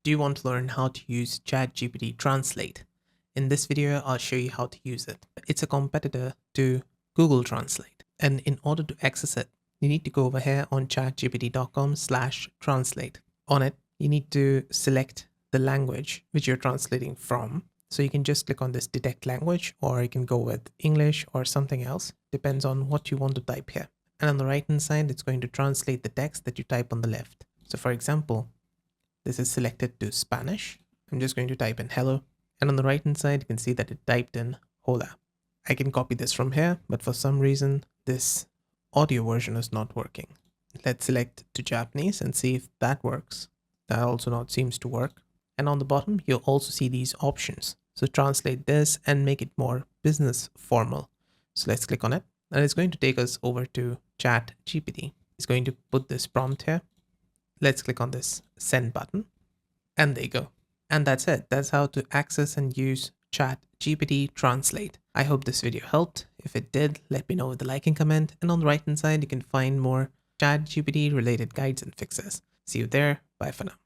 Do you want to learn how to use ChatGPT Translate? In this video, I'll show you how to use it. It's a competitor to Google Translate. And in order to access it, you need to go over here on chatgpt.com/translate. On it, you need to select the language which you're translating from. So you can just click on this detect language, or you can go with English or something else. Depends on what you want to type here. And on the right hand side, it's going to translate the text that you type on the left. So for example, this is selected to Spanish. I'm just going to type in hello. And on the right hand side, you can see that it typed in hola. I can copy this from here, but for some reason, this audio version is not working. Let's select to Japanese and see if that works. That also not seems to work. And on the bottom, you'll also see these options. So translate this and make it more business formal. So let's click on it. And it's going to take us over to ChatGPT. It's going to put this prompt here. Let's click on this send button. And there you go. And that's it. That's how to access and use ChatGPT Translate. I hope this video helped. If it did, let me know with a like and comment. And on the right hand side, you can find more ChatGPT related guides and fixes. See you there. Bye for now.